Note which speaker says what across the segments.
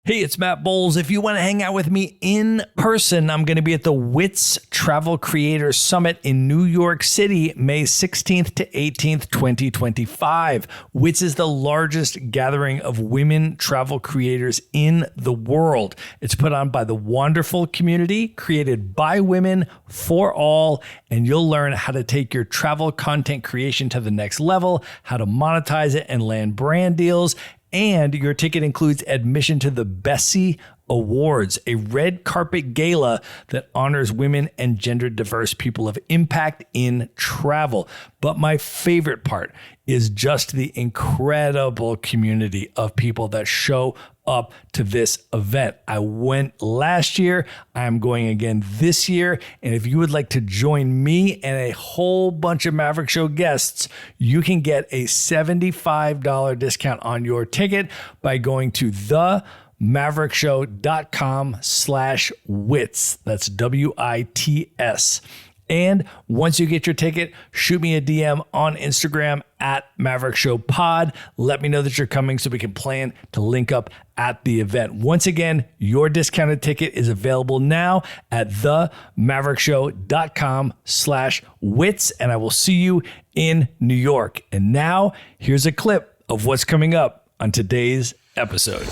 Speaker 1: Hey, it's Matt Bowles. If you want to hang out with me in person, I'm going to be at the WITS Travel Creators Summit in New York City, May 16th to 18th, 2025. WITS is the largest gathering of women travel creators in the world. It's put on by the wonderful community, created by women for all, and you'll learn how to take your travel content creation to the next level, how to monetize it and land brand deals. And your ticket includes admission to the Bessie Awards, a red carpet gala that honors women and gender diverse people of impact in travel. But my favorite part is just the incredible community of people that show up to this event. I went last year. I'm going again this year. And if you would like to join me and a whole bunch of Maverick Show guests, you can get a $75 discount on your ticket by going to themaverickshow.com/wits. That's WITS. And once you get your ticket, shoot me a DM on Instagram at Maverick Show Pod. Let me know that you're coming so we can plan to link up at the event. Once again, your discounted ticket is available now at themaverickshow.com/wits. And I will see you in New York. And now here's a clip of what's coming up on today's episode.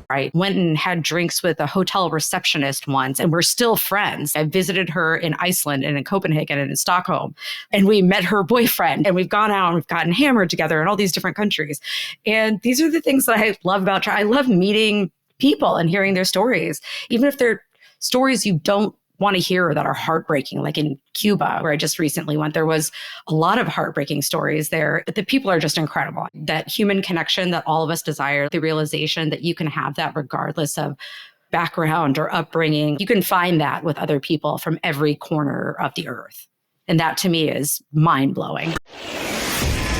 Speaker 2: I went and had drinks with a hotel receptionist once, and we're still friends. I visited her in Iceland and in Copenhagen and in Stockholm, and we met her boyfriend, and we've gone out and we've gotten hammered together in all these different countries. And these are the things that I love about travel. I love meeting people and hearing their stories, even if they're stories you don't want to hear that are heartbreaking. Like in Cuba, where I just recently went, there was a lot of heartbreaking stories there. But the people are just incredible. That human connection that all of us desire, the realization that you can have that regardless of background or upbringing. You can find that with other people from every corner of the earth. And that to me is mind-blowing.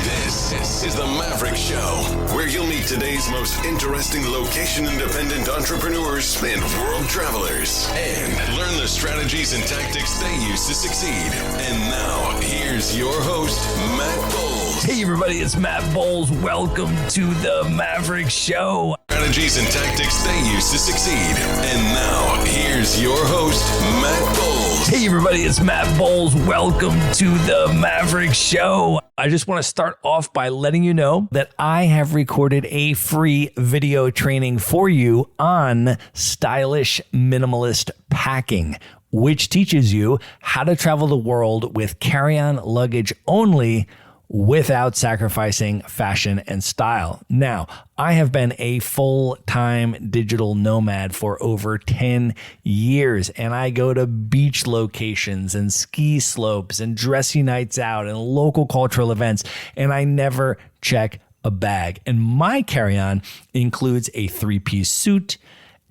Speaker 3: This is the Maverick Show, where you'll meet today's most interesting location-independent entrepreneurs and world travelers, and learn the strategies and tactics they use to succeed. And now, here's your host, Matt Bowles.
Speaker 1: Hey everybody, it's Matt Bowles. Welcome to the Maverick Show.
Speaker 3: Strategies and tactics they use to succeed. And now, here's your host, Matt Bowles.
Speaker 1: Hey everybody, it's Matt Bowles. Welcome to the Maverick Show. I just want to start off by letting you know that I have recorded a free video training for you on stylish minimalist packing, which teaches you how to travel the world with carry-on luggage only without sacrificing fashion and style. Now, I have been a full-time digital nomad for over 10 years, and I go to beach locations and ski slopes and dressy nights out and local cultural events, and I never check a bag. And my carry-on includes a 3-piece suit,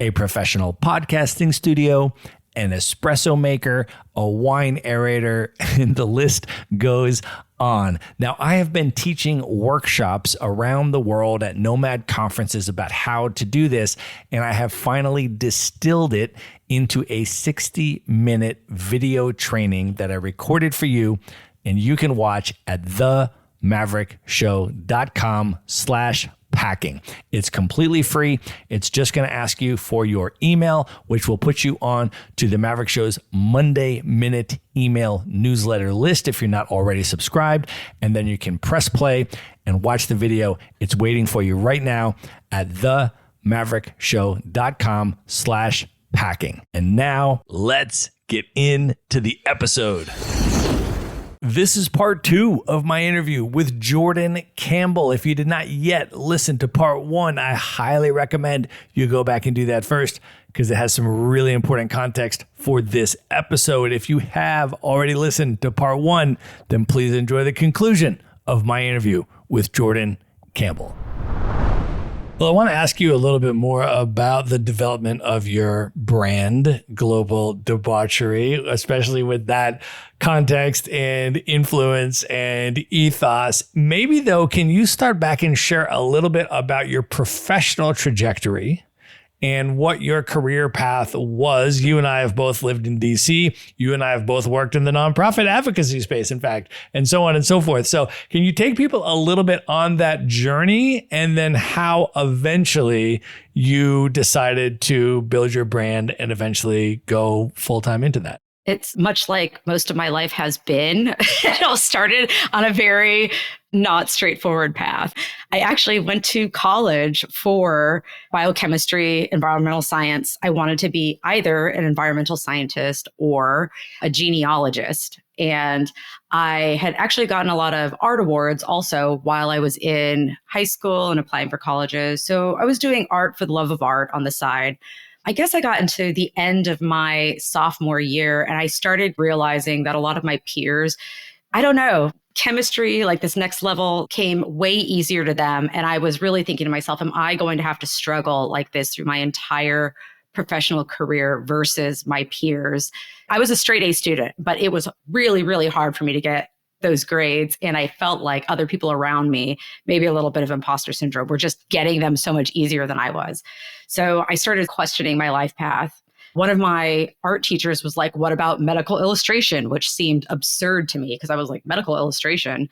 Speaker 1: a professional podcasting studio, an espresso maker, a wine aerator, and the list goes on. Now, I have been teaching workshops around the world at nomad conferences about how to do this, and I have finally distilled it into a 60-minute video training that I recorded for you, and you can watch at themaverickshow.com/packing. It's completely free. It's just going to ask you for your email, which will put you on to the Maverick Show's Monday Minute email newsletter list if you're not already subscribed. And then you can press play and watch the video. It's waiting for you right now at themaverickshow.com/packing. And now let's get into the episode. This is part 2 of my interview with Jordan Campbell. If you did not yet listen to part 1, I highly recommend you go back and do that first, because it has some really important context for this episode. If you have already listened to part 1, then please enjoy the conclusion of my interview with Jordan Campbell. Well, I want to ask you a little bit more about the development of your brand, Global Debauchery, especially with that context and influence and ethos. Maybe though, can you start back and share a little bit about your professional trajectory and what your career path was. You and I have both lived in DC. You and I have both worked in the nonprofit advocacy space, in fact, and so on and so forth. So can you take people a little bit on that journey and then how eventually you decided to build your brand and eventually go full-time into that?
Speaker 2: It's much like most of my life has been. It all started on a very not straightforward path. I actually went to college for biochemistry, environmental science. I wanted to be either an environmental scientist or a genealogist. And I had actually gotten a lot of art awards also while I was in high school and applying for colleges. So I was doing art for the love of art on the side. I guess I got into the end of my sophomore year and I started realizing that a lot of my peers, I don't know, chemistry, like this next level, came way easier to them. And I was really thinking to myself, am I going to have to struggle like this through my entire professional career versus my peers? I was a straight A student, but it was really, really hard for me to get those grades. And I felt like other people around me, maybe a little bit of imposter syndrome, were just getting them so much easier than I was. So I started questioning my life path. One of my art teachers was like, what about medical illustration? Which seemed absurd to me because I was like, medical illustration.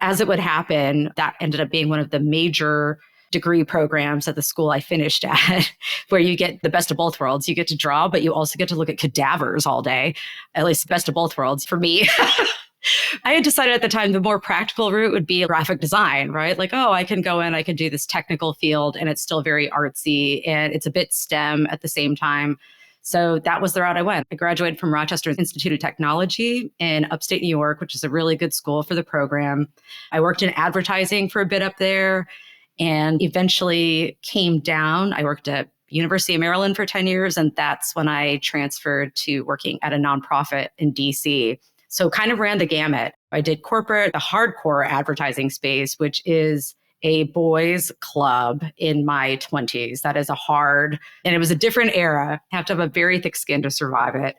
Speaker 2: As it would happen, that ended up being one of the major degree programs at the school I finished at, where you get the best of both worlds. You get to draw, but you also get to look at cadavers all day, at least the best of both worlds for me. I had decided at the time the more practical route would be graphic design, right? Like, oh, I can go in, I can do this technical field and it's still very artsy and it's a bit STEM at the same time. So that was the route I went. I graduated from Rochester Institute of Technology in upstate New York, which is a really good school for the program. I worked in advertising for a bit up there and eventually came down. I worked at University of Maryland for 10 years, and that's when I transferred to working at a nonprofit in DC. So kind of ran the gamut. I did corporate, the hardcore advertising space, which is a boys club in my 20s. That is and it was a different era. You have to have a very thick skin to survive it.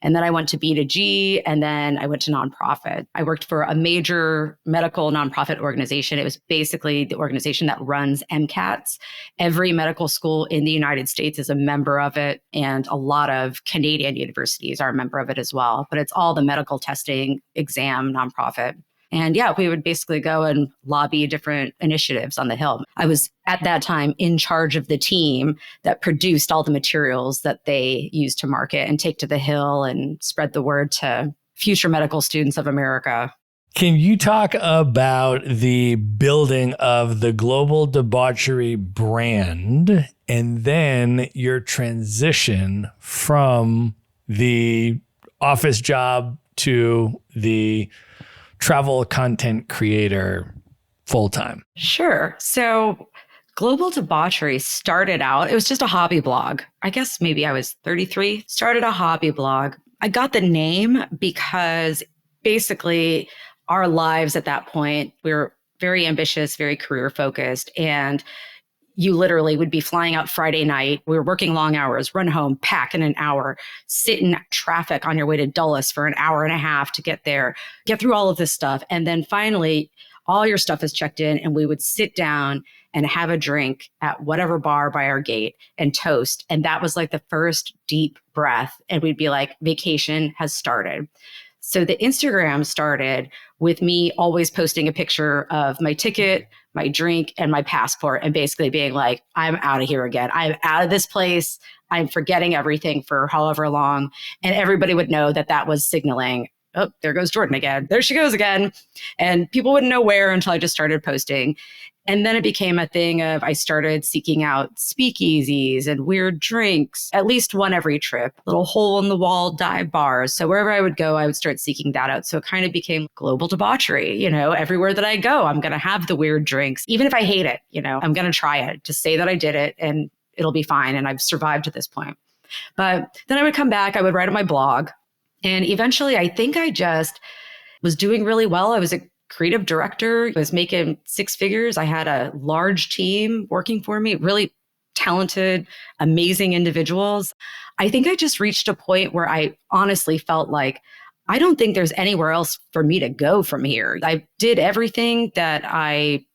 Speaker 2: And then I went to B2G, and then I went to nonprofit. I worked for a major medical nonprofit organization. It was basically the organization that runs MCATs. Every medical school in the United States is a member of it, and a lot of Canadian universities are a member of it as well. But it's all the medical testing exam nonprofit. And yeah, we would basically go and lobby different initiatives on the Hill. I was at that time in charge of the team that produced all the materials that they used to market and take to the Hill and spread the word to future medical students of America.
Speaker 1: Can you talk about the building of the Global Debauchery brand and then your transition from the office job to the travel content creator full-time?
Speaker 2: Sure. So Global Debauchery started out, it was just a hobby blog. I guess maybe I was 33, started a hobby blog. I got the name because basically our lives at that point, we were very ambitious, very career focused. And you literally would be flying out Friday night. We were working long hours, run home, pack in an hour, sit in traffic on your way to Dulles for an hour and a half to get there, get through all of this stuff. And then finally, all your stuff is checked in and we would sit down and have a drink at whatever bar by our gate and toast. And that was like the first deep breath. And we'd be like, vacation has started. So the Instagram started with me always posting a picture of my ticket, my drink, and my passport, and basically being like, I'm out of here again. I'm out of this place. I'm forgetting everything for however long. And everybody would know that that was signaling, oh, there goes Jordan again. There she goes again. And people wouldn't know where until I just started posting. And then it became a thing of I started seeking out speakeasies and weird drinks, at least one every trip, little hole in the wall dive bars. So wherever I would go, I would start seeking that out. So it kind of became Global Debauchery. You know, everywhere that I go, I'm going to have the weird drinks. Even if I hate it, you know, I'm going to try it to say that I did it and it'll be fine. And I've survived to this point. But then I would come back, I would write on my blog. And eventually, I think I just was doing really well. I was a creative director. I was making six figures. I had a large team working for me, really talented, amazing individuals. I think I just reached a point where I honestly felt like, I don't think there's anywhere else for me to go from here. I did everything that I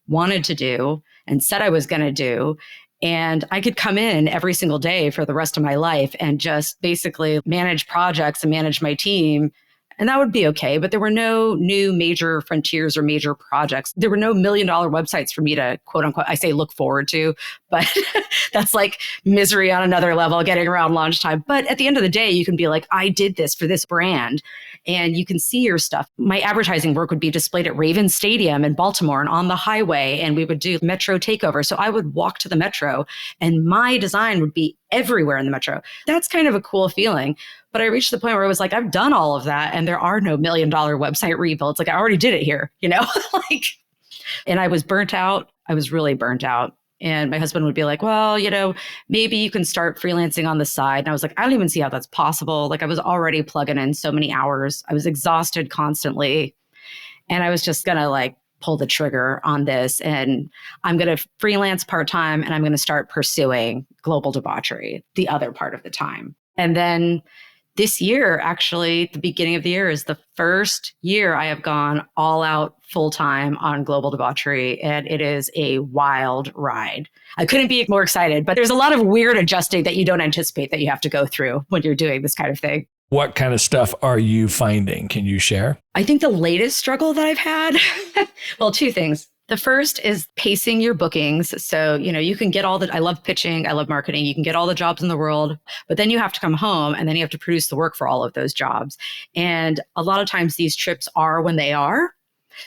Speaker 2: wanted to do and said I was going to do. And I could come in every single day for the rest of my life and just basically manage projects and manage my team. And that would be okay. But there were no new major frontiers or major projects. There were no $1 million websites for me to, quote unquote, I say look forward to, but that's like misery on another level, getting around launch time. But at the end of the day, you can be like, I did this for this brand. And you can see your stuff. My advertising work would be displayed at Raven Stadium in Baltimore and on the highway. And we would do Metro takeover. So I would walk to the Metro and my design would be everywhere in the Metro. That's kind of a cool feeling. But I reached the point where I was like, I've done all of that and there are no $1 million website rebuilds. Like I already did it here, and I was burnt out. I was really burnt out. And my husband would be like, well, maybe you can start freelancing on the side. And I was like, I don't even see how that's possible. Like I was already plugging in so many hours. I was exhausted constantly. And I was just going to pull the trigger on this. And I'm going to freelance part-time and I'm going to start pursuing Global Debauchery the other part of the time. And then this year, actually, the beginning of the year is the first year I have gone all out full-time on Global Debauchery, and it is a wild ride. I couldn't be more excited, but there's a lot of weird adjusting that you don't anticipate that you have to go through when you're doing this kind of thing.
Speaker 1: What kind of stuff are you finding? Can you share?
Speaker 2: I think the latest struggle that I've had, well, two things. The first is pacing your bookings. So, you can get I love pitching, I love marketing. You can get all the jobs in the world, but then you have to come home and then you have to produce the work for all of those jobs. And a lot of times these trips are when they are.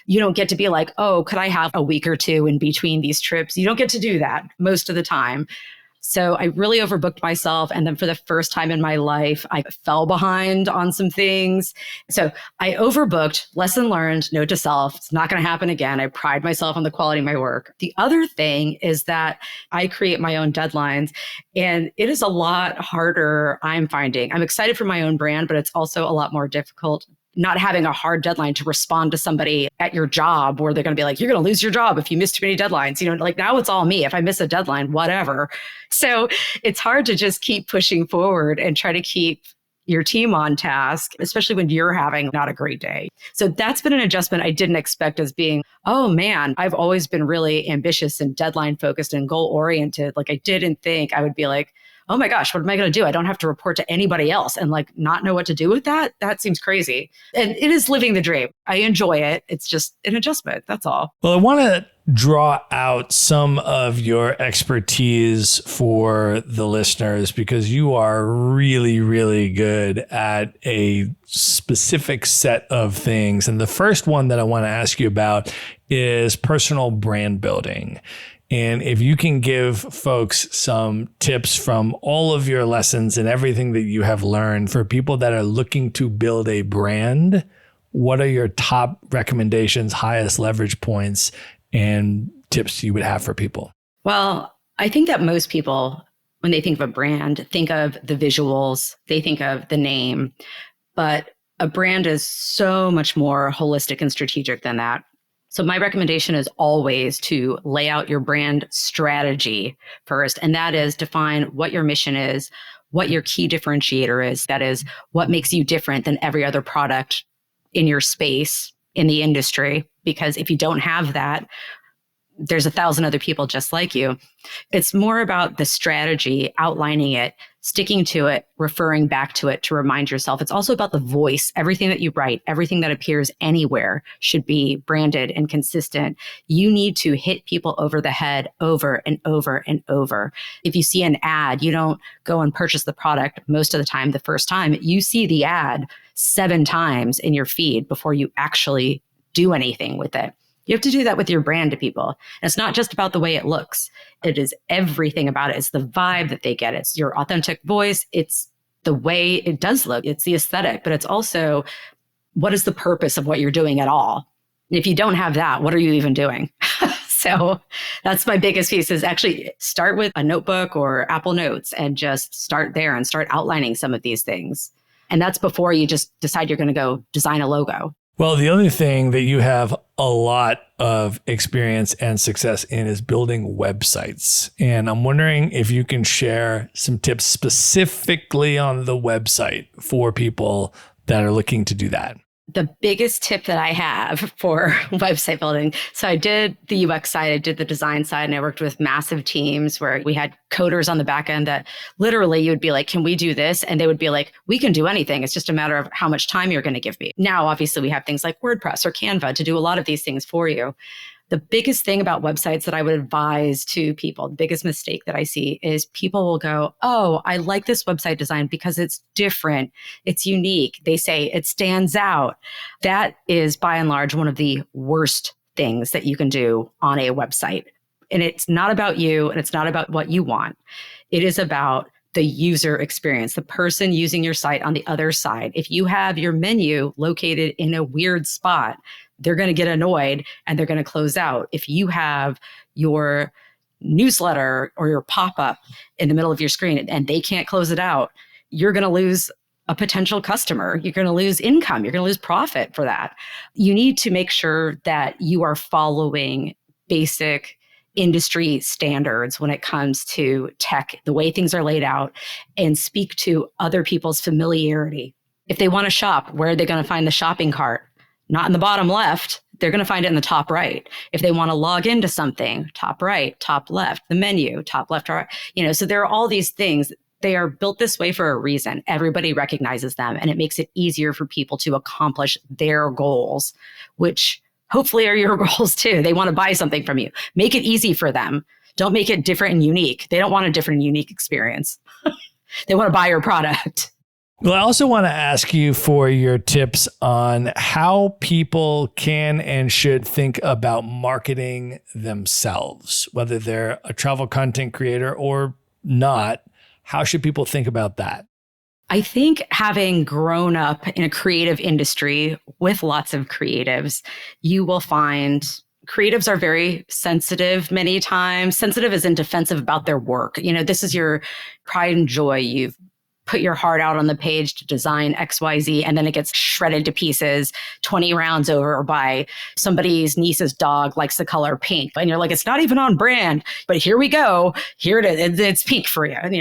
Speaker 2: You don't get to be like, oh, could I have a week or two in between these trips? You don't get to do that most of the time. So I really overbooked myself. And then for the first time in my life, I fell behind on some things. So I overbooked. Lesson learned, note to self, it's not going to happen again. I pride myself on the quality of my work. The other thing is that I create my own deadlines, and it is a lot harder, I'm finding. I'm excited for my own brand, but it's also a lot more difficult not having a hard deadline to respond to somebody at your job where they're going to be like, you're going to lose your job if you miss too many deadlines. Now it's all me. If I miss a deadline, whatever. So it's hard to just keep pushing forward and try to keep your team on task, especially when you're having not a great day. So that's been an adjustment I didn't expect as being, oh man, I've always been really ambitious and deadline focused and goal oriented. I didn't think I would be like, oh my gosh, what am I going to do? I don't have to report to anybody else and not know what to do with that. That seems crazy. And it is living the dream. I enjoy it. It's just an adjustment. That's all.
Speaker 1: Well, I want to draw out some of your expertise for the listeners because you are really, really good at a specific set of things. And the first one that I want to ask you about is personal brand building. And if you can give folks some tips from all of your lessons and everything that you have learned for people that are looking to build a brand, what are your top recommendations, highest leverage points, and tips you would have for people?
Speaker 2: Well, I think that most people, when they think of a brand, think of the visuals, they think of the name, but a brand is so much more holistic and strategic than that. So my recommendation is always to lay out your brand strategy first. And that is define what your mission is, what your key differentiator is. That is what makes you different than every other product in your space, in the industry. Because if you don't have that, there's 1,000 other people just like you. It's more about the strategy, outlining it, sticking to it, referring back to it to remind yourself. It's also about the voice. Everything that you write, everything that appears anywhere should be branded and consistent. You need to hit people over the head over and over and over. If you see an ad, you don't go and purchase the product most of the time. The first time you see the ad 7 times in your feed before you actually do anything with it. You have to do that with your brand to people. And it's not just about the way it looks. It is everything about it. It's the vibe that they get. It's your authentic voice. It's the way it does look. It's the aesthetic, but it's also what is the purpose of what you're doing at all? And if you don't have that, what are you even doing? So that's my biggest piece is actually start with a notebook or Apple Notes and just start there and start outlining some of these things. And that's before you just decide you're going to go design a logo.
Speaker 1: Well, the other thing that you have a lot of experience and success in is building websites. And I'm wondering if you can share some tips specifically on the website for people that are looking to do that.
Speaker 2: The biggest tip that I have for website building. So I did the UX side, I did the design side, and I worked with massive teams where we had coders on the back end that literally you would be like, can we do this? And they would be like, we can do anything. It's just a matter of how much time you're going to give me. Now, obviously, we have things like WordPress or Canva to do a lot of these things for you. The biggest thing about websites that I would advise to people, the biggest mistake that I see is people will go, oh, I like this website design because it's different. It's unique. They say it stands out. That is by and large one of the worst things that you can do on a website. And it's not about you and it's not about what you want. It is about the user experience, the person using your site on the other side. If you have your menu located in a weird spot, they're going to get annoyed and they're going to close out. If you have your newsletter or your pop-up in the middle of your screen and they can't close it out, you're going to lose a potential customer. You're going to lose income. You're going to lose profit for that. You need to make sure that you are following basic industry standards when it comes to tech, the way things are laid out, and speak to other people's familiarity. If they want to shop, where are they going to find the shopping cart? Not in the bottom left. They're going to find it in the top right. If they want to log into something, top right, top left, the menu, top left, right. So there are all these things. They are built this way for a reason. Everybody recognizes them, and it makes it easier for people to accomplish their goals, which hopefully are your goals too. They want to buy something from you. Make it easy for them. Don't make it different and unique. They don't want a different and unique experience. They want to buy your product.
Speaker 1: Well, I also want to ask you for your tips on how people can and should think about marketing themselves, whether they're a travel content creator or not. How should people think about that?
Speaker 2: I think having grown up in a creative industry with lots of creatives, you will find creatives are very sensitive many times. Sensitive as in defensive about their work. This is your pride and joy. You've put your heart out on the page to design XYZ, and then it gets shredded to pieces 20 rounds over by somebody's niece's dog likes the color pink. And you're like, it's not even on brand, but here we go. Here it is. It's pink for you. And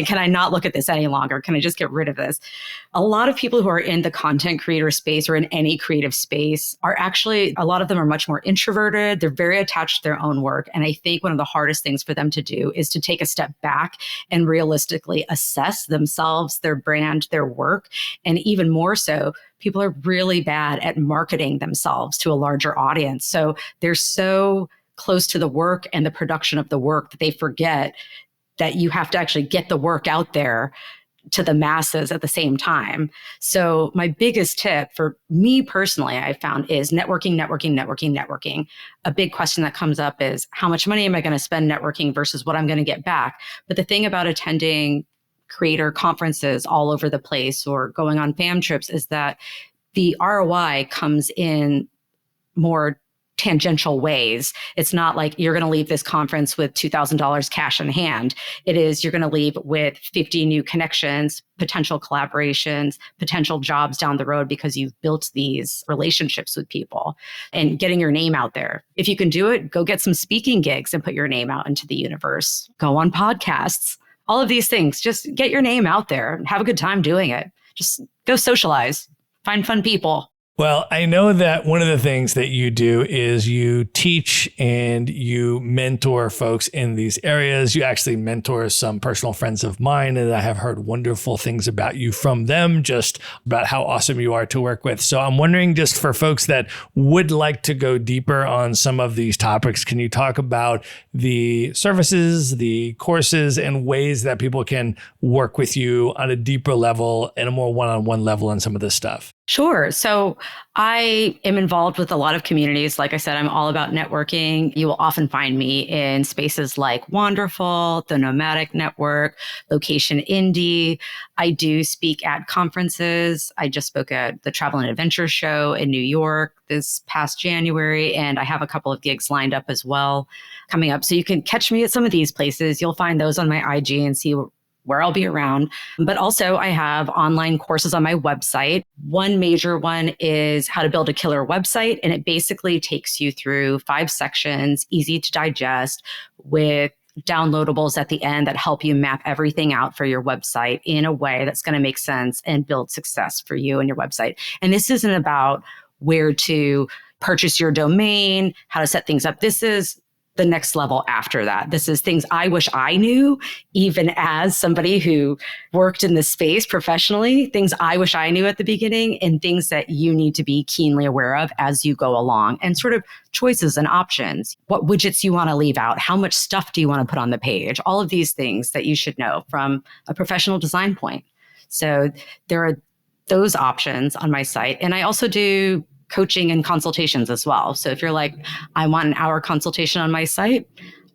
Speaker 2: can I not look at this any longer? Can I just get rid of this? A lot of people who are in the content creator space or in any creative space are actually, a lot of them are much more introverted. They're very attached to their own work. And I think one of the hardest things for them to do is to take a step back and realistically assess themselves, their brand, their work. And even more so, people are really bad at marketing themselves to a larger audience. So they're so close to the work and the production of the work that they forget that you have to actually get the work out there to the masses at the same time. So my biggest tip for me personally, I found is networking. A big question that comes up is how much money am I going to spend networking versus what I'm going to get back? But the thing about attending creator conferences all over the place or going on fam trips is that the ROI comes in more tangential ways. It's not like you're going to leave this conference with $2,000 cash in hand. It is you're going to leave with 50 new connections, potential collaborations, potential jobs down the road because you've built these relationships with people and getting your name out there. If you can do it, go get some speaking gigs and put your name out into the universe. Go on podcasts. All of these things, just get your name out there and have a good time doing it. Just go socialize, find fun people.
Speaker 1: Well, I know that one of the things that you do is you teach and you mentor folks in these areas. You actually mentor some personal friends of mine, and I have heard wonderful things about you from them, just about how awesome you are to work with. So I'm wondering, just for folks that would like to go deeper on some of these topics, can you talk about the services, the courses, and ways that people can work with you on a deeper level and a more one-on-one level on some of this stuff?
Speaker 2: Sure. So I am involved with a lot of communities. Like I said, I'm all about networking. You will often find me in spaces like Wonderful, the Nomadic Network, Location Indie. I do speak at conferences. I just spoke at the Travel and Adventure Show in New York this past January, and I have a couple of gigs lined up as well coming up. So you can catch me at some of these places. You'll find those on my IG and see where I'll be around. But also I have online courses on my website. One major one is how to build a killer website. And it basically takes you through 5 sections, easy to digest, with downloadables at the end that help you map everything out for your website in a way that's going to make sense and build success for you and your website. And this isn't about where to purchase your domain, how to set things up. This is the next level after that. This is things I wish I knew, even as somebody who worked in this space professionally, things I wish I knew at the beginning, and things that you need to be keenly aware of as you go along, and sort of choices and options. What widgets you want to leave out? How much stuff do you want to put on the page? All of these things that you should know from a professional design point. So there are those options on my site. And I also do coaching and consultations as well. So if you're like, I want an hour consultation on my site,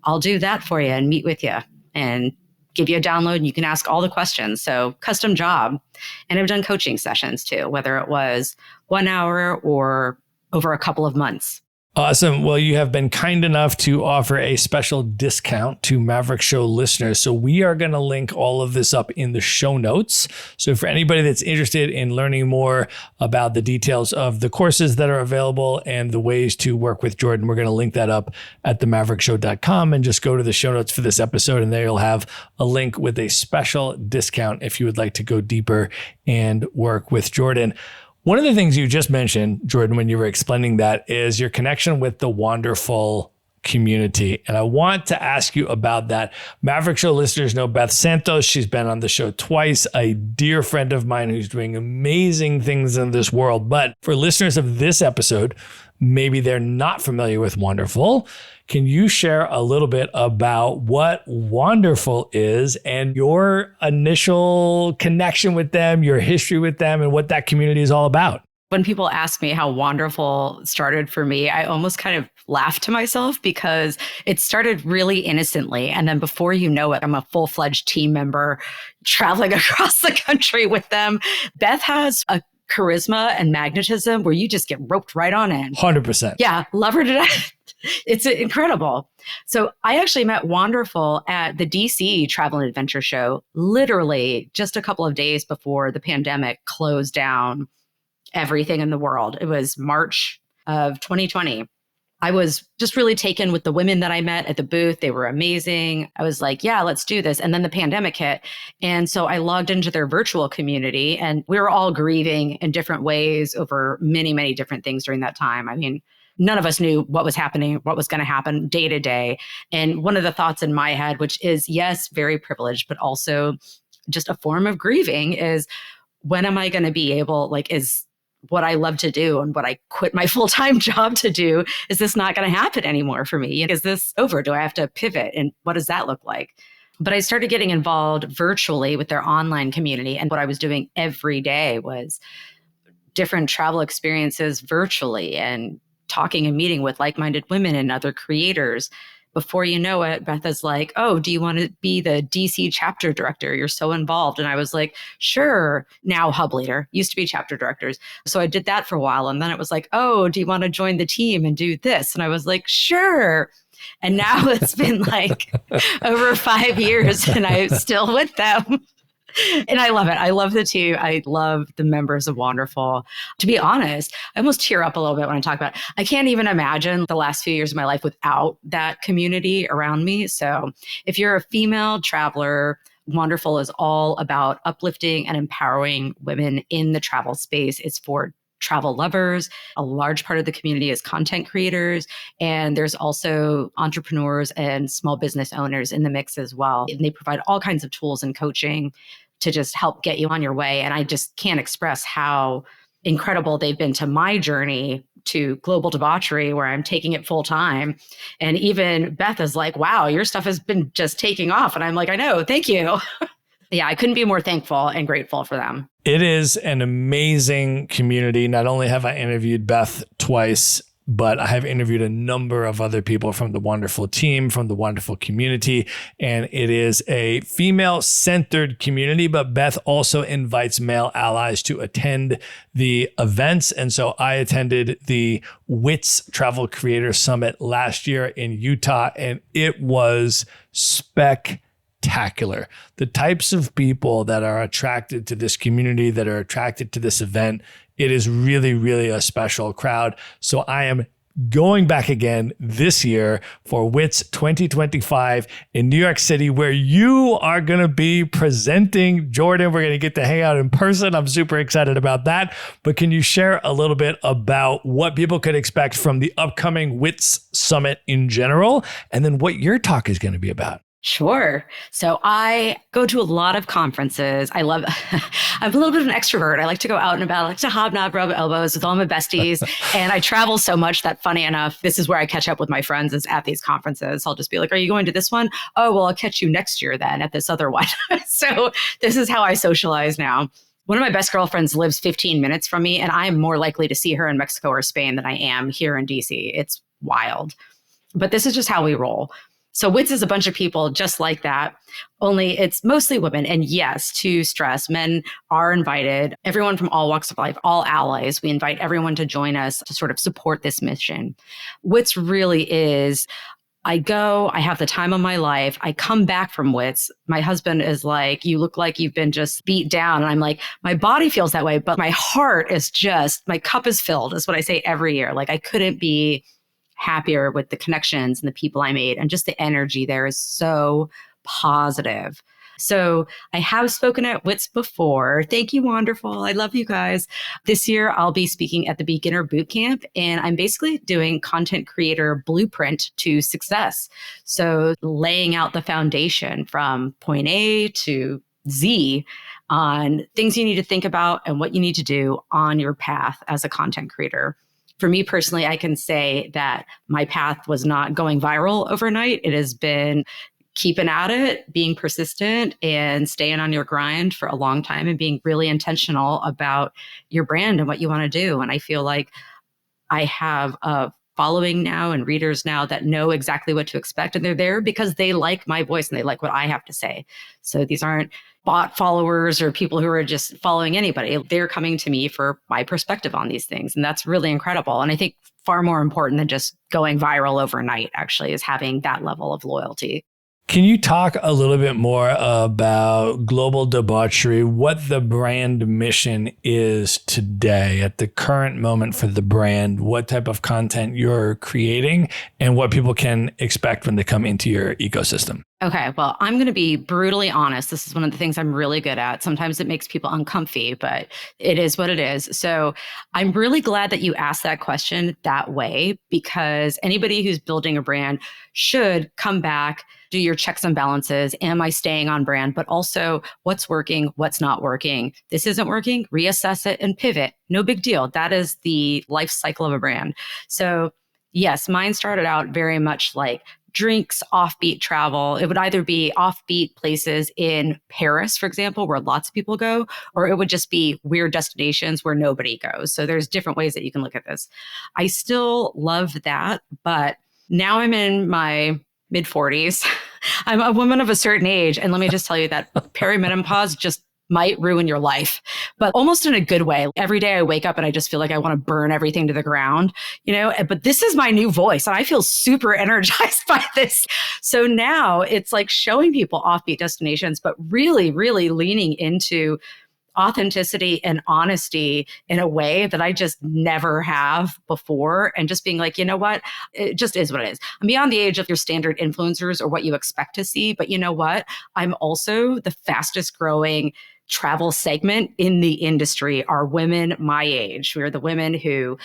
Speaker 2: I'll do that for you and meet with you and give you a download, and you can ask all the questions. So custom job. And I've done coaching sessions too, whether it was 1 hour or over a couple of months.
Speaker 1: Awesome. Well, you have been kind enough to offer a special discount to Maverick Show listeners. So we are going to link all of this up in the show notes. So for anybody that's interested in learning more about the details of the courses that are available and the ways to work with Jordan, we're going to link that up at themaverickshow.com, and just go to the show notes for this episode, and there you'll have a link with a special discount if you would like to go deeper and work with Jordan. One of the things you just mentioned, Jordan, when you were explaining that, is your connection with the Wanderful community. And I want to ask you about that. Maverick Show listeners know Beth Santos. She's been on the show twice, a dear friend of mine who's doing amazing things in this world. But for listeners of this episode, maybe they're not familiar with Wanderful. Can you share a little bit about what Wanderful is and your initial connection with them, your history with them, and what that community is all about?
Speaker 2: When people ask me how Wanderful started for me, I almost kind of laugh to myself, because it started really innocently. And then before you know it, I'm a full-fledged team member traveling across the country with them. Beth has a charisma and magnetism where you just get roped right on in.
Speaker 1: 100%.
Speaker 2: Yeah, love her to death. It's incredible. So I actually met Wanderful at the DC Travel and Adventure Show, literally just a couple of days before the pandemic closed down everything in the world. It was March of 2020. I was just really taken with the women that I met at the booth. They were amazing. I was like, yeah, let's do this. And then the pandemic hit. And so I logged into their virtual community, and we were all grieving in different ways over many, many different things during that time. I mean, none of us knew what was happening, what was going to happen day to day. And one of the thoughts in my head, which is, yes, very privileged, but also just a form of grieving, is when am I going to be able, is what I love to do and what I quit my full-time job to do, is this not going to happen anymore for me? Is this over? Do I have to pivot? And what does that look like? But I started getting involved virtually with their online community. And what I was doing every day was different travel experiences virtually, and talking and meeting with like-minded women and other creators. Before you know it, Beth is like, oh, do you want to be the DC chapter director? You're so involved. And I was like, sure. Now hub leader, used to be chapter directors. So I did that for a while. And then it was like, oh, do you want to join the team and do this? And I was like, sure. And now it's been over 5 years, and I'm still with them. And I love it. I love the team. I love the members of Wanderful. To be honest, I almost tear up a little bit when I talk about it. I can't even imagine the last few years of my life without that community around me. So if you're a female traveler, Wanderful is all about uplifting and empowering women in the travel space. It's for travel lovers. A large part of the community is content creators. And there's also entrepreneurs and small business owners in the mix as well. And they provide all kinds of tools and coaching to just help get you on your way. And I just can't express how incredible they've been to my journey to global debauchery, where I'm taking it full time. And even Beth is like, wow, your stuff has been just taking off. And I'm like, I know, thank you. Yeah, I couldn't be more thankful and grateful for them.
Speaker 1: It is an amazing community. Not only have I interviewed Beth twice, but I have interviewed a number of other people from the Wanderful team, from the Wanderful community. And it is a female-centered community, but Beth also invites male allies to attend the events. And so I attended the WITS Travel Creator Summit last year in Utah, and it was spectacular. The types of people that are attracted to this community, that are attracted to this event, it is really, really a special crowd. So I am going back again this year for WITS 2025 in New York City, where you are going to be presenting. Jordan, we're going to get to hang out in person. I'm super excited about that. But can you share a little bit about what people could expect from the upcoming WITS Summit in general, and then what your talk is going to be about?
Speaker 2: Sure. So I go to a lot of conferences. I'm a little bit of an extrovert. I like to go out and about. I like to hobnob, rub elbows with all my besties. And I travel so much that, funny enough, this is where I catch up with my friends, is at these conferences. I'll just be like, are you going to this one? Oh, well, I'll catch you next year then at this other one. So this is how I socialize now. One of my best girlfriends lives 15 minutes from me, and I'm more likely to see her in Mexico or Spain than I am here in DC. It's wild. But this is just how we roll. So WITS is a bunch of people just like that, only it's mostly women. And yes, to stress, men are invited, everyone from all walks of life, all allies. We invite everyone to join us to sort of support this mission. WITS really is, I go, I have the time of my life. I come back from WITS. My husband is like, you look like you've been just beat down. And I'm like, my body feels that way, but my heart is just, my cup is filled, is what I say every year. Like, I couldn't be happier with the connections and the people I made, and just the energy there is so positive. So I have spoken at WITS before. Thank you, wonderful. I love you guys. This year, I'll be speaking at the Beginner Bootcamp, and I'm basically doing content creator blueprint to success. So laying out the foundation from point A to Z on things you need to think about and what you need to do on your path as a content creator. For me personally, I can say that my path was not going viral overnight. It has been keeping at it, being persistent, and staying on your grind for a long time, and being really intentional about your brand and what you want to do. And I feel like I have a following now and readers now that know exactly what to expect. And they're there because they like my voice and they like what I have to say. So these aren't bot followers or people who are just following anybody. They're coming to me for my perspective on these things. And that's really incredible. And I think far more important than just going viral overnight, actually, is having that level of loyalty.
Speaker 1: Can you talk a little bit more about Global Debauchery, what the brand mission is today at the current moment for the brand, what type of content you're creating, and what people can expect when they come into your ecosystem?
Speaker 2: Okay, well, I'm going to be brutally honest. This is one of the things I'm really good at. Sometimes it makes people uncomfy, but it is what it is. So I'm really glad that you asked that question that way, because anybody who's building a brand should come back, do your checks and balances. Am I staying on brand? But also, what's working, what's not working? This isn't working, reassess it and pivot. No big deal. That is the life cycle of a brand. So yes, mine started out very much like drinks, offbeat travel. It would either be offbeat places in Paris, for example, where lots of people go, or it would just be weird destinations where nobody goes. So there's different ways that you can look at this. I still love that, but now I'm in my mid 40s. I'm a woman of a certain age. And let me just tell you that perimenopause just might ruin your life, but almost in a good way. Every day I wake up and I just feel like I want to burn everything to the ground, but this is my new voice and I feel super energized by this. So now it's like showing people offbeat destinations, but really, really leaning into authenticity and honesty in a way that I just never have before. And just being like, you know what? It just is what it is. I'm beyond the age of your standard influencers or what you expect to see. But you know what? I'm also the fastest growing travel segment in the industry are women my age. We're the women who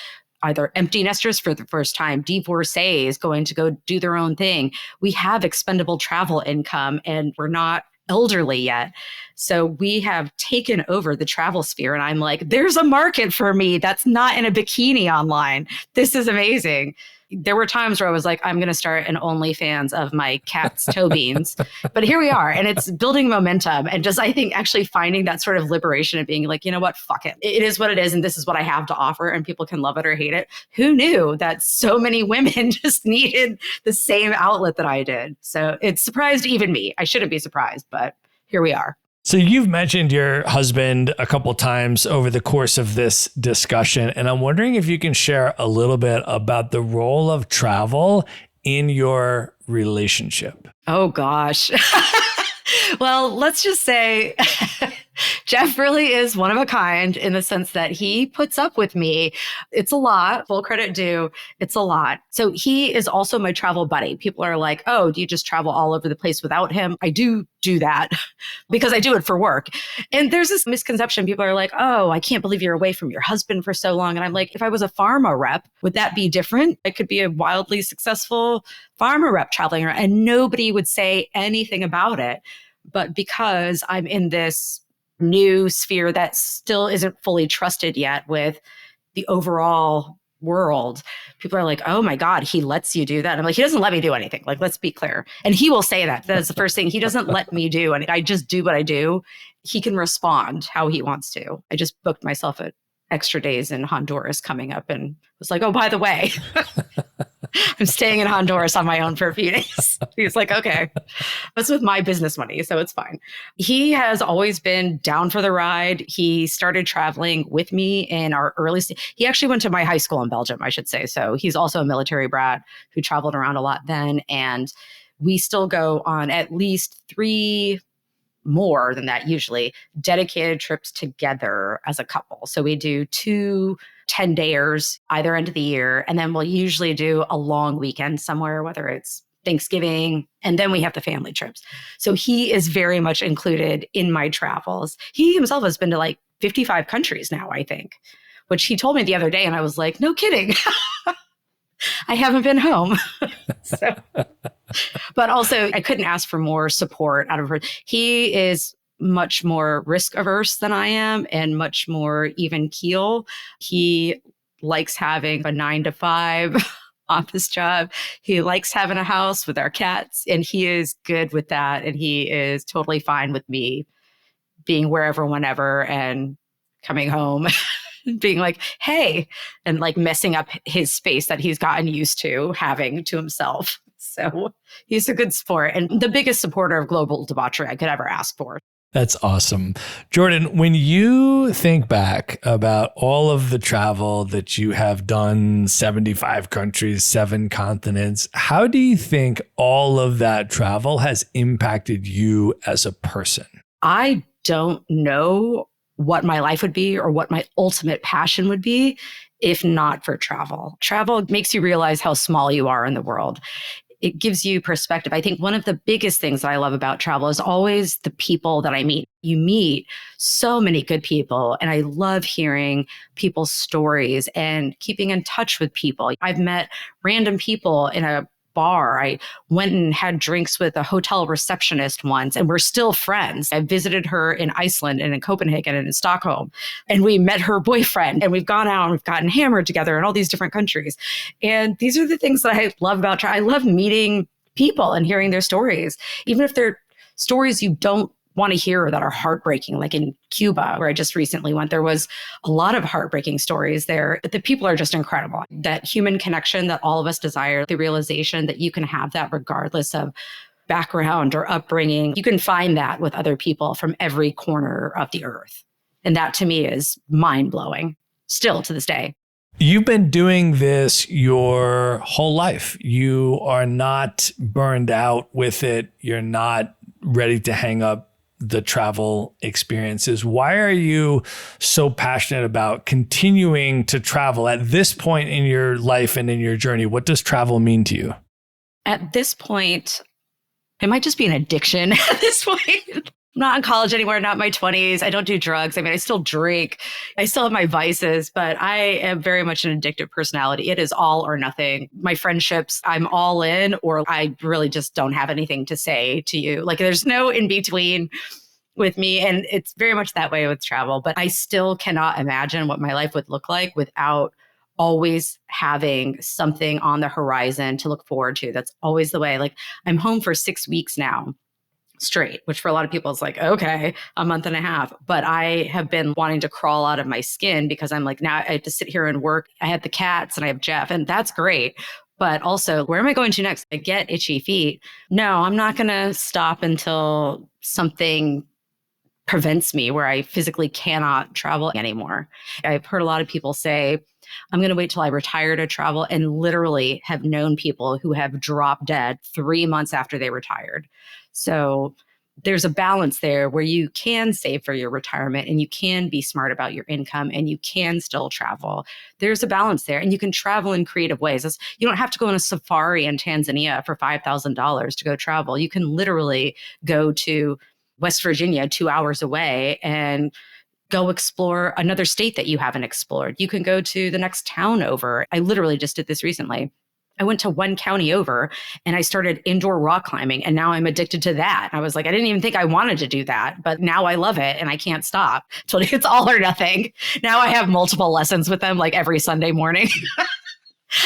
Speaker 2: either empty nesters for the first time, divorcees going to go do their own thing. We have expendable travel income and we're not elderly yet. So we have taken over the travel sphere. And I'm like, there's a market for me that's not in a bikini online. This is amazing. There were times where I was like, I'm going to start an OnlyFans of my cat's toe beans. But here we are. And it's building momentum. And just, I think, actually finding that sort of liberation of being like, you know what, fuck it. It is what it is. And this is what I have to offer. And people can love it or hate it. Who knew that so many women just needed the same outlet that I did? So it surprised even me. I shouldn't be surprised, but here we are.
Speaker 1: So you've mentioned your husband a couple times over the course of this discussion, and I'm wondering if you can share a little bit about the role of travel in your relationship.
Speaker 2: Oh, gosh. Well, let's just say Jeff really is one of a kind in the sense that he puts up with me. It's a lot, full credit due. It's a lot. So he is also my travel buddy. People are like, oh, do you just travel all over the place without him? I do that because I do it for work. And there's this misconception. People are like, oh, I can't believe you're away from your husband for so long. And I'm like, if I was a pharma rep, would that be different? I could be a wildly successful pharma rep traveling around and nobody would say anything about it. But because I'm in this new sphere that still isn't fully trusted yet with the overall world, people are like, oh my God, he lets you do that. And I'm like, he doesn't let me do anything. Like, let's be clear. And he will say that. That's the first thing. He doesn't let me do. And I just do what I do. He can respond how he wants to. I just booked myself extra days in Honduras coming up and was like, oh, by the way, I'm staying in Honduras on my own for a few days. He was like, okay, that's with my business money, so it's fine. He has always been down for the ride. He started traveling with me in our he actually went to my high school in Belgium, I should say. So he's also a military brat who traveled around a lot then. And we still go on at least 3 more than that, usually dedicated trips together as a couple. So we do 2 10-dayers either end of the year. And then we'll usually do a long weekend somewhere, whether it's Thanksgiving, and then we have the family trips. So he is very much included in my travels. He himself has been to like 55 countries now, I think, which he told me the other day. And I was like, no kidding. I haven't been home. So, but also I couldn't ask for more support out of her. He is much more risk averse than I am and much more even keel. He likes having a 9-to-5 office job. He likes having a house with our cats, and he is good with that. And he is totally fine with me being wherever, whenever, and coming home. Being like, hey, and like messing up his space that he's gotten used to having to himself. So he's a good sport and the biggest supporter of global debauchery I could ever ask for.
Speaker 1: That's awesome. Jordan, when you think back about all of the travel that you have done, 75 countries, 7 continents, how do you think all of that travel has impacted you as a person?
Speaker 2: I don't know what my life would be or what my ultimate passion would be if not for travel. Travel makes you realize how small you are in the world. It gives you perspective. I think one of the biggest things that I love about travel is always the people that I meet. You meet so many good people, and I love hearing people's stories and keeping in touch with people. I've met random people in a bar. I went and had drinks with a hotel receptionist once, and we're still friends. I visited her in Iceland and in Copenhagen and in Stockholm, and we met her boyfriend, and we've gone out and we've gotten hammered together in all these different countries. And these are the things that I love about travel. I love meeting people and hearing their stories, even if they're stories you don't want to hear that are heartbreaking. Like in Cuba, where I just recently went, there was a lot of heartbreaking stories there. The people are just incredible. That human connection that all of us desire, the realization that you can have that regardless of background or upbringing. You can find that with other people from every corner of the earth. And that to me is mind-blowing, still to this day.
Speaker 1: You've been doing this your whole life. You are not burned out with it. You're not ready to hang up the travel experiences. Why are you so passionate about continuing to travel at this point in your life and in your journey? What does travel mean to you?
Speaker 2: At this point, it might just be an addiction at this point. I'm not in college anymore, not in my 20s. I don't do drugs. I mean, I still drink. I still have my vices, but I am very much an addictive personality. It is all or nothing. My friendships, I'm all in, or I really just don't have anything to say to you. Like there's no in between with me. And it's very much that way with travel, but I still cannot imagine what my life would look like without always having something on the horizon to look forward to. That's always the way. Like I'm home for 6 weeks now straight, which for a lot of people is like, okay, a month and a half. But I have been wanting to crawl out of my skin because I'm like, now I have to sit here and work. I have the cats and I have Jeff, and that's great. But also, where am I going to next? I get itchy feet. No, I'm not going to stop until something prevents me where I physically cannot travel anymore. I've heard a lot of people say, I'm going to wait till I retire to travel, and literally have known people who have dropped dead 3 months after they retired. So there's a balance there where you can save for your retirement and you can be smart about your income and you can still travel. There's a balance there, and you can travel in creative ways. You don't have to go on a safari in Tanzania for $5,000 to go travel. You can literally go to West Virginia, 2 hours away, and go explore another state that you haven't explored. You can go to the next town over. I literally just did this recently. I went to one county over and I started indoor rock climbing, and now I'm addicted to that. I was like, I didn't even think I wanted to do that, but now I love it and I can't stop. So it's all or nothing. Now I have multiple lessons with them, like every Sunday morning.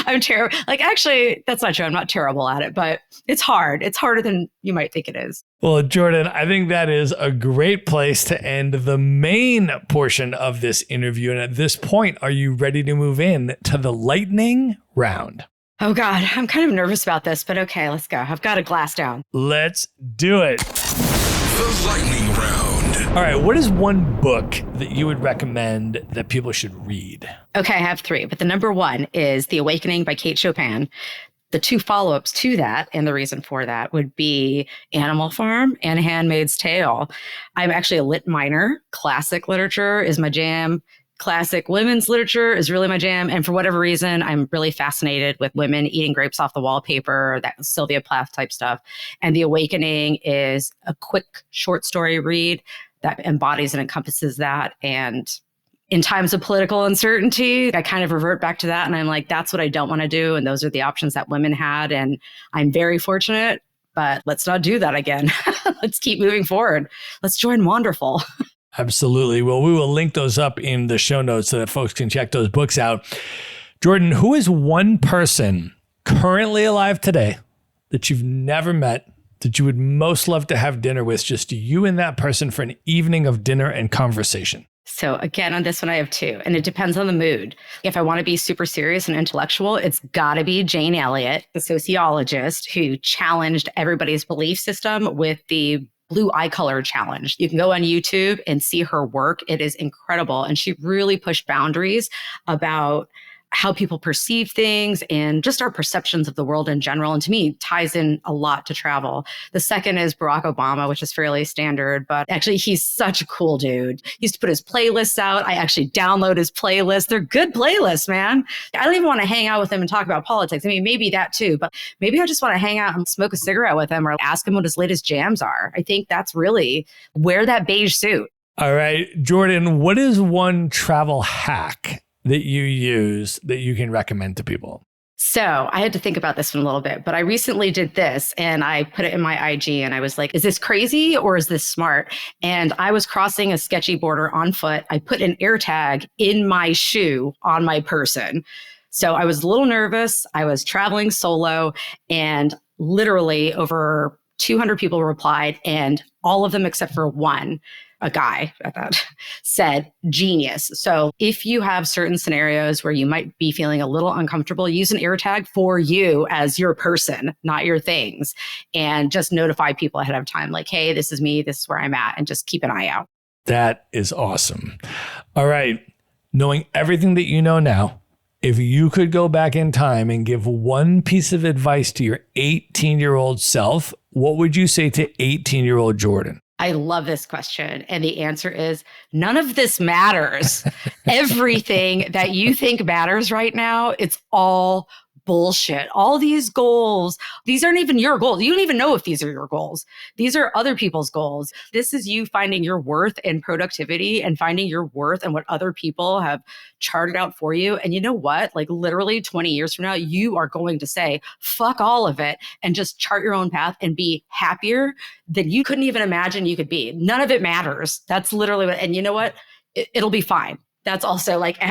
Speaker 2: I'm terrible. Like, actually, that's not true. I'm not terrible at it, but it's hard. It's harder than you might think it is.
Speaker 1: Well, Jordan, I think that is a great place to end the main portion of this interview. And at this point, are you ready to move in to the lightning round?
Speaker 2: Oh, God, I'm kind of nervous about this, but okay, let's go. I've got a glass down.
Speaker 1: Let's do it.
Speaker 3: The lightning round.
Speaker 1: All right. What is one book that you would recommend that people should read?
Speaker 2: Okay, I have three, but the number one is The Awakening by Kate Chopin. The two follow-ups to that, and the reason for that, would be Animal Farm and Handmaid's Tale. I'm actually a lit minor. Classic literature is my jam. Classic women's literature is really my jam. And for whatever reason, I'm really fascinated with women eating grapes off the wallpaper, that Sylvia Plath type stuff. And The Awakening is a quick short story read that embodies and encompasses that. And in times of political uncertainty, I kind of revert back to that. And I'm like, that's what I don't want to do. And those are the options that women had. And I'm very fortunate, but let's not do that again. Let's keep moving forward. Let's join Wanderful.
Speaker 1: Absolutely. Well, we will link those up in the show notes so that folks can check those books out. Jordan, who is one person currently alive today that you've never met that you would most love to have dinner with, just you and that person for an evening of dinner and conversation?
Speaker 2: So again, on this one, I have two, and it depends on the mood. If I want to be super serious and intellectual, it's got to be Jane Elliott, the sociologist who challenged everybody's belief system with the blue eye color challenge. You can go on YouTube and see her work. It is incredible. And she really pushed boundaries about how people perceive things and just our perceptions of the world in general. And to me, ties in a lot to travel. The second is Barack Obama, which is fairly standard, but actually he's such a cool dude. He used to put his playlists out. I actually download his playlists. They're good playlists, man. I don't even want to hang out with him and talk about politics. I mean, maybe that too, but maybe I just want to hang out and smoke a cigarette with him or ask him what his latest jams are. I think that's really wear that beige suit.
Speaker 1: All right, Jordan, what is one travel hack that you use that you can recommend to people?
Speaker 2: So I had to think about this one a little bit, but I recently did this and I put it in my IG and I was like, is this crazy or is this smart? And I was crossing a sketchy border on foot. I put an AirTag in my shoe on my person. So I was a little nervous. I was traveling solo, and literally over 200 people replied, and all of them except for one, a guy at that, said genius. So if you have certain scenarios where you might be feeling a little uncomfortable, use an AirTag for you as your person, not your things. And just notify people ahead of time, like, hey, this is me, this is where I'm at, and just keep an eye out.
Speaker 1: That is awesome. All right. Knowing everything that you know now, if you could go back in time and give one piece of advice to your 18-year-old self, what would you say to 18-year-old Jordan?
Speaker 2: I love this question. And the answer is none of this matters. Everything that you think matters right now, it's all bullshit. All these goals, these aren't even your goals. You don't even know if these are your goals. These are other people's goals. This is you finding your worth in productivity and finding your worth and what other people have charted out for you. And you know what? Like literally 20 years from now, you are going to say, fuck all of it and just chart your own path and be happier than you couldn't even imagine you could be. None of it matters. That's literally what, and you know what? It'll be fine. That's also like,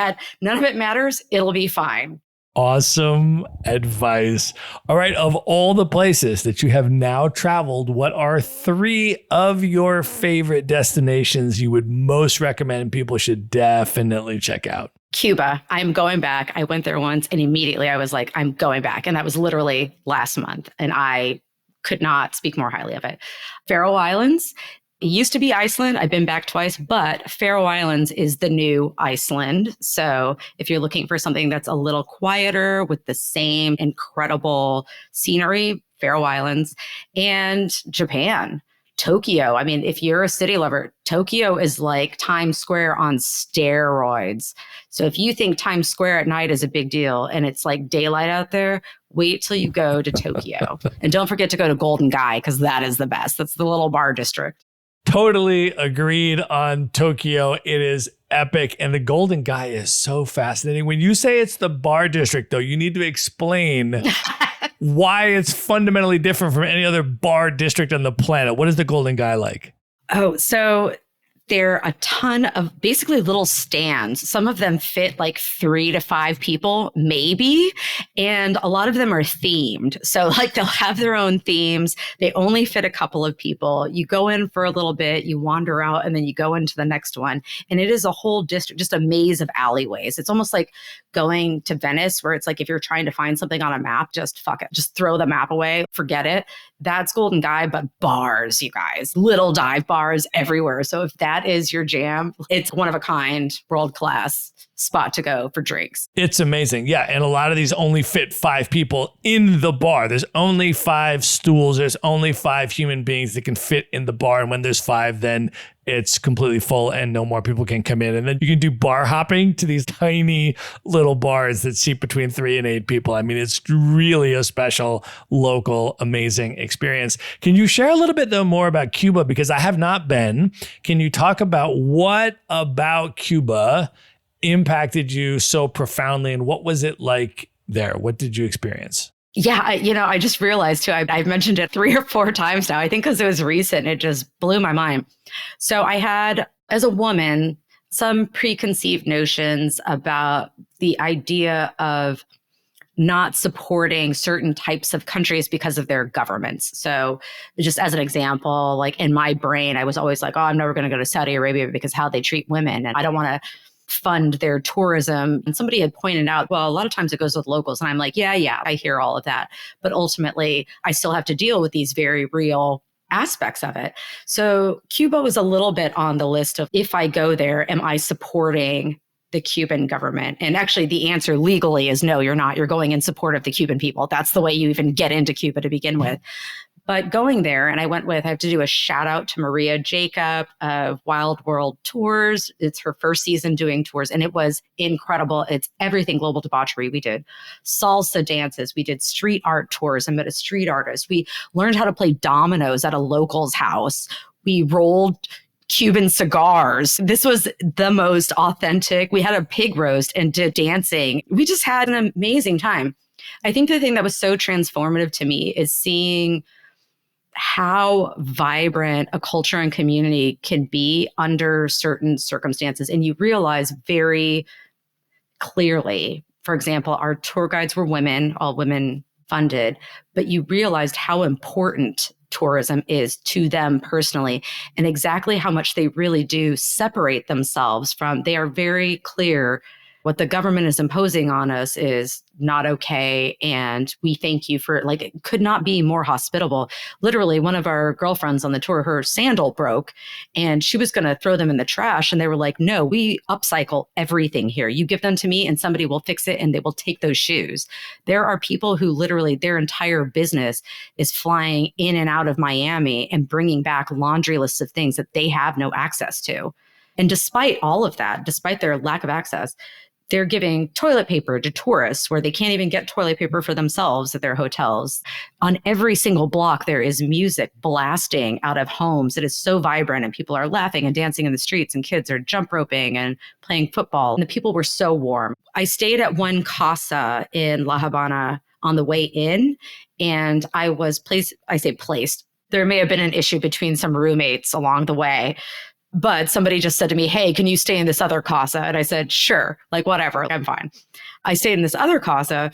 Speaker 2: none of it matters. It'll be fine.
Speaker 1: Awesome advice. All right. Of all the places that you have now traveled, what are 3 of your favorite destinations you would most recommend people should definitely check out?
Speaker 2: Cuba. I'm going back. I went there once and immediately I was like, I'm going back. And that was literally last month. And I could not speak more highly of it. Faroe Islands. It used to be Iceland. I've been back twice, but Faroe Islands is the new Iceland. So if you're looking for something that's a little quieter with the same incredible scenery, Faroe Islands, and Japan. Tokyo. I mean, if you're a city lover, Tokyo is like Times Square on steroids. So if you think Times Square at night is a big deal and it's like daylight out there, wait till you go to Tokyo. And don't forget to go to Golden Gai, because that is the best. That's the little bar district.
Speaker 1: Totally agreed on Tokyo. It is epic. And the Golden Gai is so fascinating. When you say it's the bar district, though, you need to explain why it's fundamentally different from any other bar district on the planet. What is the Golden Gai like?
Speaker 2: Oh, so there are a ton of basically little stands. Some of them fit like 3 to 5 people, maybe. And a lot of them are themed. So like they'll have their own themes. They only fit a couple of people. You go in for a little bit, you wander out, and then you go into the next one. And it is a whole district, just a maze of alleyways. It's almost like going to Venice, where it's like if you're trying to find something on a map, just fuck it. Just throw the map away. Forget it. That's Golden Gai, but bars, you guys. Little dive bars everywhere. So if that is your jam, it's one of a kind, world-class spot to go for drinks.
Speaker 1: It's amazing. Yeah. And a lot of these only fit 5 people in the bar. There's only 5 stools. There's only 5 human beings that can fit in the bar. And when there's 5, then it's completely full and no more people can come in. And then you can do bar hopping to these tiny little bars that seat between 3 and 8 people. I mean, it's really a special, local, amazing experience. Can you share a little bit though more about Cuba? Because I have not been. Can you talk about what about Cuba impacted you so profoundly, and what was it like there? What did you experience?
Speaker 2: Yeah, I just realized too, I've mentioned it 3 or 4 times now, I think because it was recent, it just blew my mind. So I had, as a woman, some preconceived notions about the idea of not supporting certain types of countries because of their governments. So just as an example, like in my brain, I was always like, oh, I'm never going to go to Saudi Arabia because how they treat women. And I don't want to fund their tourism. And somebody had pointed out, well, a lot of times it goes with locals. And I'm like, yeah, I hear all of that. But ultimately, I still have to deal with these very real aspects of it. So Cuba was a little bit on the list of, if I go there, am I supporting the Cuban government? And actually the answer legally is no, you're not. You're going in support of the Cuban people. That's the way you even get into Cuba to begin with. But going there, and I have to do a shout out to Maria Jacob of Wild World Tours. It's her first season doing tours, and it was incredible. It's everything global debauchery. We did salsa dances. We did street art tours and met a street artist. We learned how to play dominoes at a local's house. We rolled Cuban cigars. This was the most authentic. We had a pig roast and did dancing. We just had an amazing time. I think the thing that was so transformative to me is seeing how vibrant a culture and community can be under certain circumstances. And you realize very clearly, for example, our tour guides were women, all women funded, but you realized how important tourism is to them personally and exactly how much they really do separate themselves from. They are very clear what the government is imposing on us is not okay. And we thank you for, like, it could not be more hospitable. Literally, one of our girlfriends on the tour, her sandal broke and she was going to throw them in the trash. And they were like, no, we upcycle everything here. You give them to me and somebody will fix it and they will take those shoes. There are people who literally their entire business is flying in and out of Miami and bringing back laundry lists of things that they have no access to. And despite all of that, despite their lack of access, they're giving toilet paper to tourists where they can't even get toilet paper for themselves at their hotels. On every single block, there is music blasting out of homes. It is so vibrant and people are laughing and dancing in the streets and kids are jump roping and playing football. And the people were so warm. I stayed at one casa in La Habana on the way in and I was placed. There may have been an issue between some roommates along the way. But somebody just said to me, hey, can you stay in this other casa? And I said, sure, like whatever, I'm fine. I stayed in this other casa,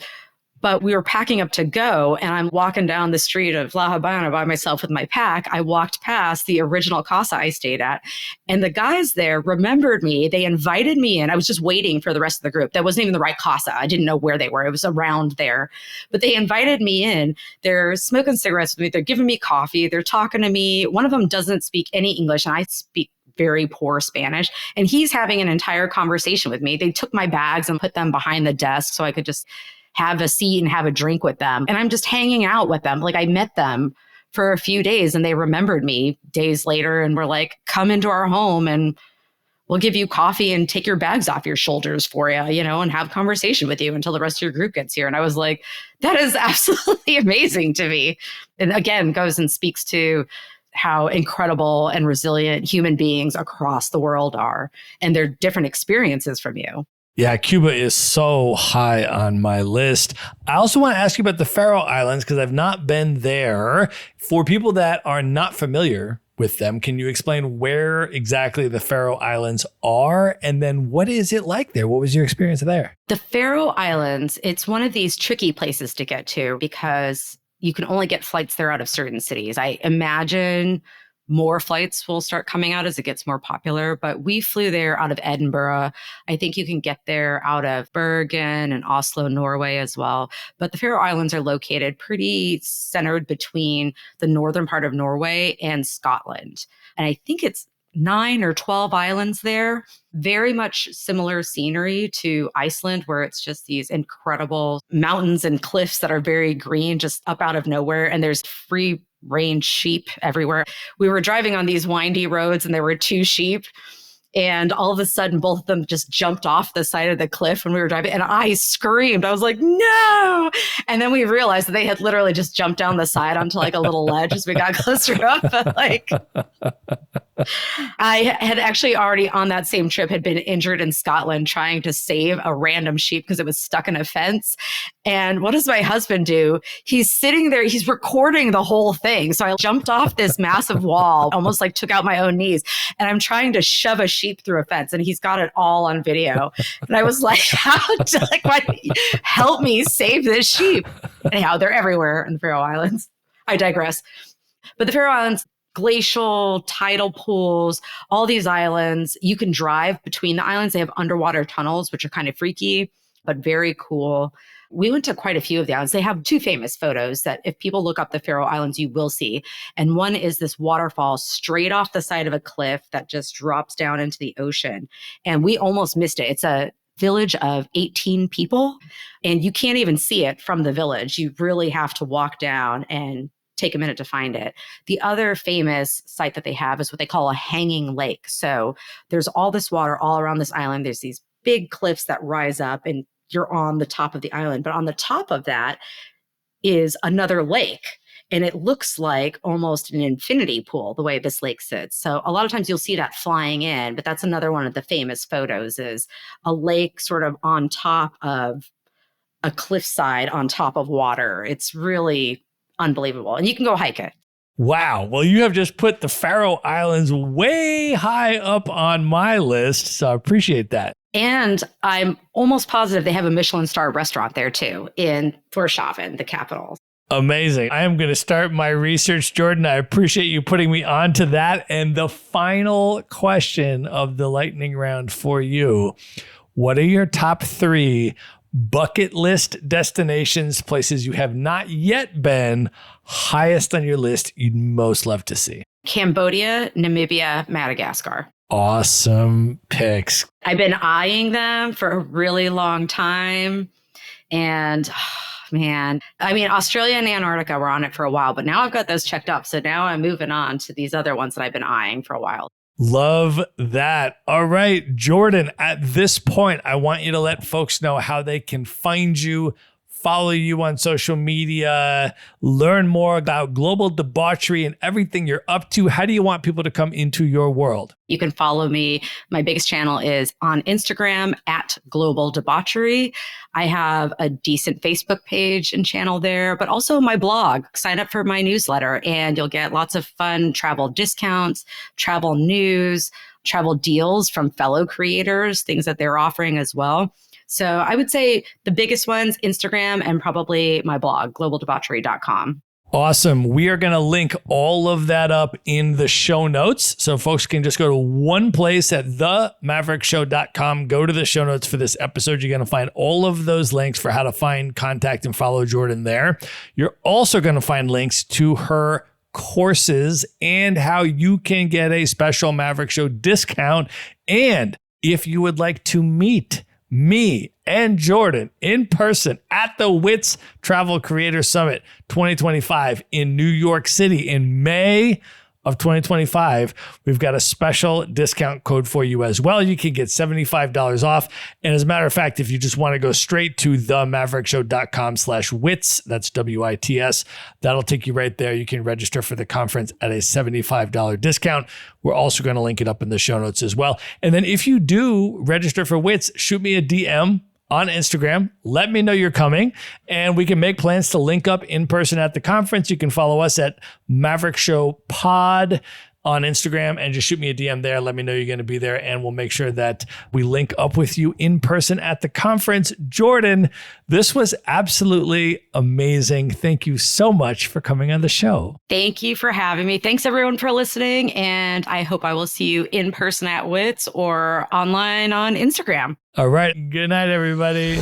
Speaker 2: but we were packing up to go. And I'm walking down the street of La Habana by myself with my pack. I walked past the original casa I stayed at. And the guys there remembered me. They invited me in. I was just waiting for the rest of the group. That wasn't even the right casa. I didn't know where they were. It was around there. But they invited me in. They're smoking cigarettes with me. They're giving me coffee. They're talking to me. One of them doesn't speak any English, and I speak very poor Spanish. And he's having an entire conversation with me. They took my bags and put them behind the desk so I could just have a seat and have a drink with them. And I'm just hanging out with them. Like I met them for a few days, and they remembered me days later and were like, come into our home and we'll give you coffee and take your bags off your shoulders for you, and have conversation with you until the rest of your group gets here. And I was like, that is absolutely amazing to me. And again, goes and speaks to how incredible and resilient human beings across the world are and their different experiences from you.
Speaker 1: Yeah, Cuba is so high on my list. I also want to ask you about the Faroe Islands because I've not been there. For people that are not familiar with them, can you explain where exactly the Faroe Islands are? And then what is it like there? What was your experience there?
Speaker 2: The Faroe Islands, it's one of these tricky places to get to because you can only get flights there out of certain cities. I imagine more flights will start coming out as it gets more popular, but we flew there out of Edinburgh. I think you can get there out of Bergen and Oslo, Norway as well. But the Faroe Islands are located pretty centered between the northern part of Norway and Scotland. And I think it's 9 or 12 islands there, very much similar scenery to Iceland, where it's just these incredible mountains and cliffs that are very green, just up out of nowhere. And there's free range sheep everywhere. We were driving on these windy roads and there were 2 sheep. And all of a sudden, both of them just jumped off the side of the cliff when we were driving. And I screamed. I was like, no. And then we realized that they had literally just jumped down the side onto like a little ledge as we got closer up. But like, I had actually already on that same trip had been injured in Scotland trying to save a random sheep because it was stuck in a fence. And what does my husband do? He's sitting there, he's recording the whole thing. So I jumped off this massive wall, almost like took out my own knees. And I'm trying to shove a sheep through a fence and he's got it all on video. And I was like, help me save this sheep. Anyhow, they're everywhere in the Faroe Islands. I digress. But the Faroe Islands, glacial, tidal pools, all these islands. You can drive between the islands. They have underwater tunnels, which are kind of freaky, but very cool. We went to quite a few of the islands. They have 2 famous photos that if people look up the Faroe Islands, you will see. And one is this waterfall straight off the side of a cliff that just drops down into the ocean. And we almost missed it. It's a village of 18 people, and you can't even see it from the village. You really have to walk down and take a minute to find it. The other famous site that they have is what they call a hanging lake. So there's all this water all around this island. There's these big cliffs that rise up and you're on the top of the island. But on the top of that is another lake. And it looks like almost an infinity pool, the way this lake sits. So a lot of times you'll see that flying in, but that's another one of the famous photos is a lake sort of on top of a cliffside on top of water. It's really unbelievable. And you can go hike it.
Speaker 1: Wow. Well, you have just put the Faroe Islands way high up on my list. So I appreciate that.
Speaker 2: And I'm almost positive they have a Michelin star restaurant there too in Tórshavn, the capital.
Speaker 1: Amazing. I am going to start my research, Jordan. I appreciate you putting me on to that. And the final question of the lightning round for you. What are your top 3 bucket list destinations, places you have not yet been, highest on your list you'd most love to see?
Speaker 2: Cambodia, Namibia, Madagascar.
Speaker 1: Awesome picks.
Speaker 2: I've been eyeing them for a really long time. And man, I mean, Australia and Antarctica were on it for a while, but now I've got those checked up. So now I'm moving on to these other ones that I've been eyeing for a while.
Speaker 1: Love that. All right, Jordan, at this point, I want you to let folks know how they can find you, follow you on social media, learn more about Global Debauchery and everything you're up to. How do you want people to come into your world?
Speaker 2: You can follow me. My biggest channel is on Instagram at Global Debauchery. I have a decent Facebook page and channel there, but also my blog. Sign up for my newsletter and you'll get lots of fun travel discounts, travel news, travel deals from fellow creators, things that they're offering as well. So I would say the biggest ones, Instagram and probably my blog, globaldebauchery.com.
Speaker 1: Awesome. We are going to link all of that up in the show notes. So folks can just go to one place at themaverickshow.com, go to the show notes for this episode. You're going to find all of those links for how to find, contact, and follow Jordan there. You're also going to find links to her courses and how you can get a special Maverick Show discount. And if you would like to meet me and Jordan in person at the WITS Travel Creator Summit 2025 in New York City in May of 2025, we've got a special discount code for you as well. You can get $75 off. And as a matter of fact, if you just want to go straight to themaverickshow.com/wits, that's WITS, that'll take you right there. You can register for the conference at a $75 discount. We're also going to link it up in the show notes as well. And then if you do register for WITS, shoot me a DM on Instagram. Let me know you're coming, and we can make plans to link up in person at the conference. You can follow us at Maverick Show Pod on Instagram and just shoot me a DM there. Let me know you're going to be there, and we'll make sure that we link up with you in person at the conference. Jordan, this was absolutely amazing. Thank you so much for coming on the show.
Speaker 2: Thank you for having me. Thanks everyone for listening. And I hope I will see you in person at WITS or online on Instagram.
Speaker 1: All right. Good night, everybody.